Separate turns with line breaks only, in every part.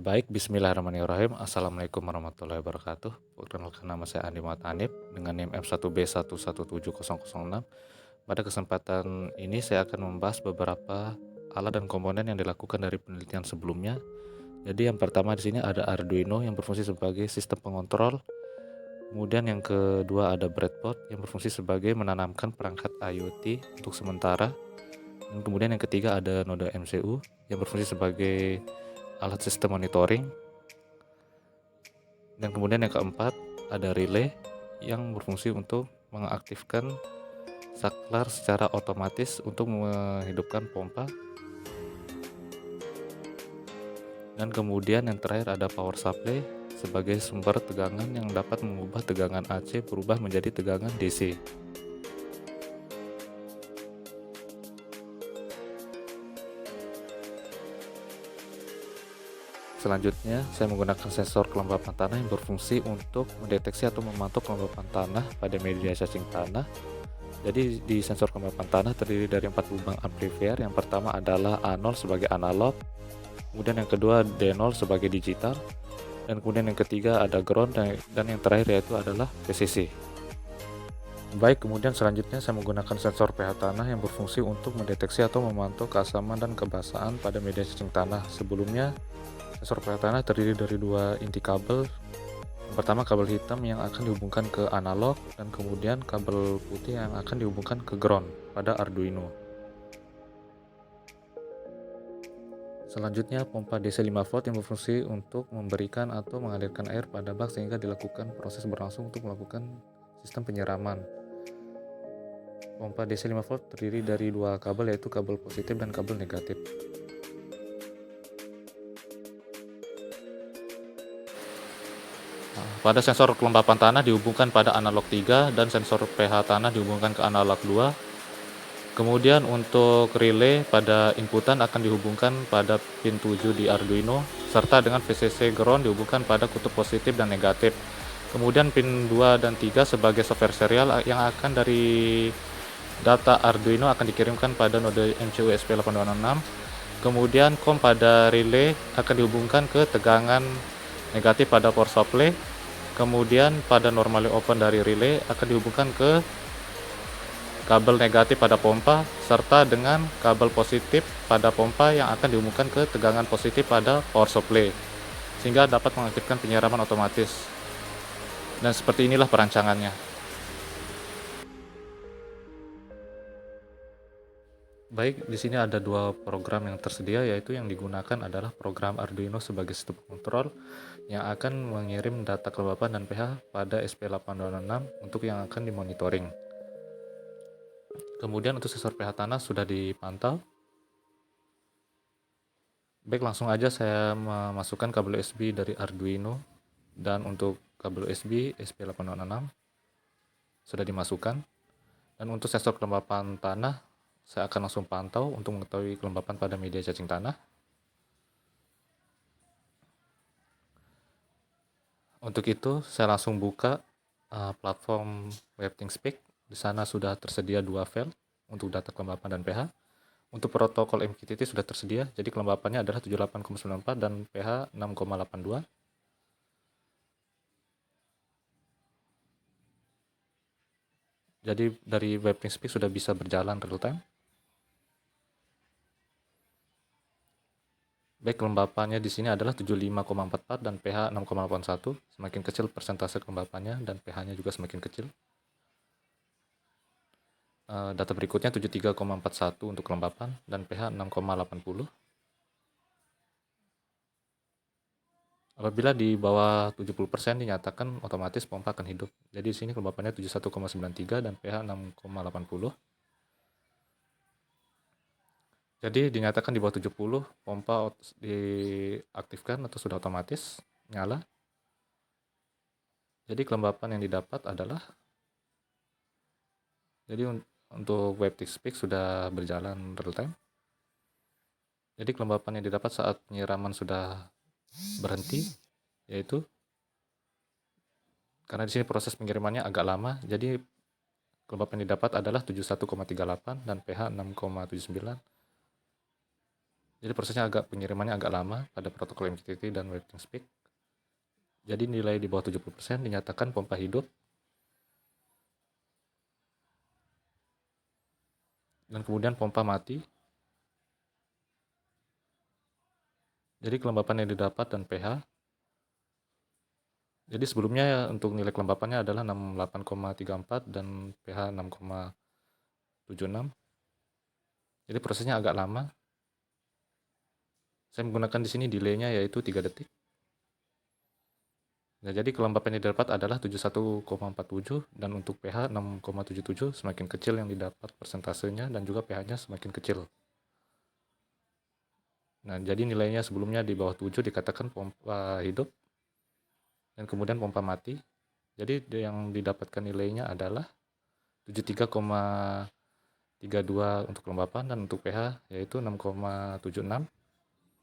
Baik, bismillahirrahmanirrahim. Assalamualaikum warahmatullahi wabarakatuh. Perkenalkan, nama saya Andi Muhammad Hanif dengan NIM F1B117006. Pada kesempatan ini saya akan membahas beberapa alat dan komponen yang dilakukan dari penelitian sebelumnya. Jadi yang pertama di sini ada Arduino yang berfungsi sebagai sistem pengontrol. Kemudian yang kedua ada breadboard yang berfungsi sebagai menanamkan perangkat IoT untuk sementara. Dan kemudian yang ketiga ada Node MCU yang berfungsi sebagai alat sistem monitoring. Dan kemudian yang keempat ada relay yang berfungsi untuk mengaktifkan saklar secara otomatis untuk menghidupkan pompa. Dan kemudian yang terakhir ada power supply sebagai sumber tegangan yang dapat mengubah tegangan AC berubah menjadi tegangan DC. Selanjutnya, saya menggunakan sensor kelembapan tanah yang berfungsi untuk mendeteksi atau memantau kelembapan tanah pada media cacing tanah. Jadi di sensor kelembapan tanah terdiri dari 4 lubang amplifier. Yang pertama adalah A0 sebagai analog, kemudian yang kedua D0 sebagai digital, dan kemudian yang ketiga ada ground, dan yang terakhir yaitu adalah VCC. Baik, kemudian selanjutnya saya menggunakan sensor pH tanah yang berfungsi untuk mendeteksi atau memantau keasaman dan kebasahan pada media cacing tanah. Sebelumnya, sensor pH tanah terdiri dari 2 inti kabel. Yang pertama kabel hitam yang akan dihubungkan ke analog, dan kemudian kabel putih yang akan dihubungkan ke ground pada Arduino. Selanjutnya pompa DC 5 volt yang berfungsi untuk memberikan atau mengalirkan air pada bak sehingga dilakukan proses berlangsung untuk melakukan sistem penyiraman. Pompa DC 5 volt terdiri dari 2 kabel, yaitu kabel positif dan kabel negatif. Pada sensor kelembapan tanah dihubungkan pada analog 3 dan sensor pH tanah dihubungkan ke analog 2. Kemudian untuk relay pada inputan akan dihubungkan pada pin 7 di Arduino, serta dengan VCC ground dihubungkan pada kutub positif dan negatif. Kemudian pin 2 dan 3 sebagai software serial yang akan dari data Arduino akan dikirimkan pada node MCU SP8266. Kemudian COM pada relay akan dihubungkan ke tegangan negatif pada power supply. Kemudian pada normally open dari relay akan dihubungkan ke kabel negatif pada pompa, serta dengan kabel positif pada pompa yang akan dihubungkan ke tegangan positif pada power supply, sehingga dapat mengaktifkan penyiraman otomatis. Dan seperti inilah perancangannya. Baik, di sini ada 2 program yang tersedia, yaitu yang digunakan adalah program Arduino sebagai sistem kontrol yang akan mengirim data kelembapan dan pH pada SP8266 untuk yang akan dimonitoring. Kemudian untuk sensor pH tanah sudah dipantau. Baik, langsung aja saya memasukkan kabel USB dari Arduino, dan untuk kabel USB SP8266 sudah dimasukkan. Dan untuk sensor kelembapan tanah saya akan langsung pantau untuk mengetahui kelembapan pada media cacing tanah. Untuk itu saya langsung buka platform WebThinkSpeak. Di sana sudah tersedia 2 file untuk data kelembapan dan pH. Untuk protokol MQTT sudah tersedia, jadi kelembapannya adalah 78,94 dan pH 6,82. Jadi dari WebThinkSpeak sudah bisa berjalan real time. Baik, kelembapannya di sini adalah 75,44 dan pH 6,81. Semakin kecil persentase kelembapannya dan pH-nya juga semakin kecil. Data berikutnya 73,41 untuk kelembapan dan pH 6,80. Apabila di bawah 70% dinyatakan otomatis pompa akan hidup. Jadi di sini kelembapannya 71,93 dan pH 6,80. Jadi dinyatakan di bawah 70, pompa diaktifkan atau sudah otomatis nyala. Jadi kelembapan yang didapat adalah, jadi untuk WebThinkSpeak sudah berjalan real time. Jadi kelembapan yang didapat saat penyiraman sudah berhenti, yaitu karena di sini proses pengirimannya agak lama, jadi kelembapan yang didapat adalah 71,38 dan pH 6,79. Jadi pengirimannya agak lama pada protokol MQTT dan web TeamSpeak. Jadi nilai di bawah 70% dinyatakan pompa hidup. Dan kemudian pompa mati. Jadi kelembapan yang didapat dan pH. Jadi sebelumnya untuk nilai kelembapannya adalah 68,34 dan pH 6,76. Jadi prosesnya agak lama. Saya menggunakan di sini delay-nya yaitu 3 detik. Nah, jadi kelembapan yang didapat adalah 71,47 dan untuk pH 6,77, semakin kecil yang didapat persentasenya dan juga pH-nya semakin kecil. Nah, jadi nilainya sebelumnya di bawah 7 dikatakan pompa hidup dan kemudian pompa mati. Jadi yang didapatkan nilainya adalah 73,32 untuk kelembapan dan untuk pH yaitu 6,76.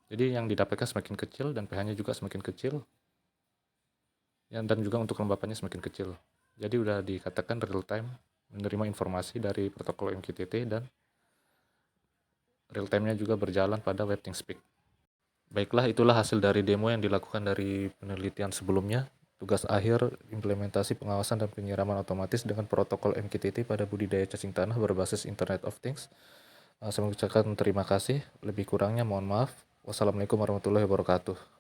Jadi yang didapatkan semakin kecil dan pH-nya juga semakin kecil. Dan juga untuk kelembapannya semakin kecil. Jadi udah dikatakan real time menerima informasi dari protokol MQTT dan real time-nya juga berjalan pada web TeamSpeak. Baiklah, itulah hasil dari demo yang dilakukan dari penelitian sebelumnya. Tugas akhir implementasi pengawasan dan penyiraman otomatis dengan protokol MQTT pada budidaya cacing tanah berbasis Internet of Things. Saya mengucapkan terima kasih. Lebih kurangnya mohon maaf. Wassalamualaikum warahmatullahi wabarakatuh.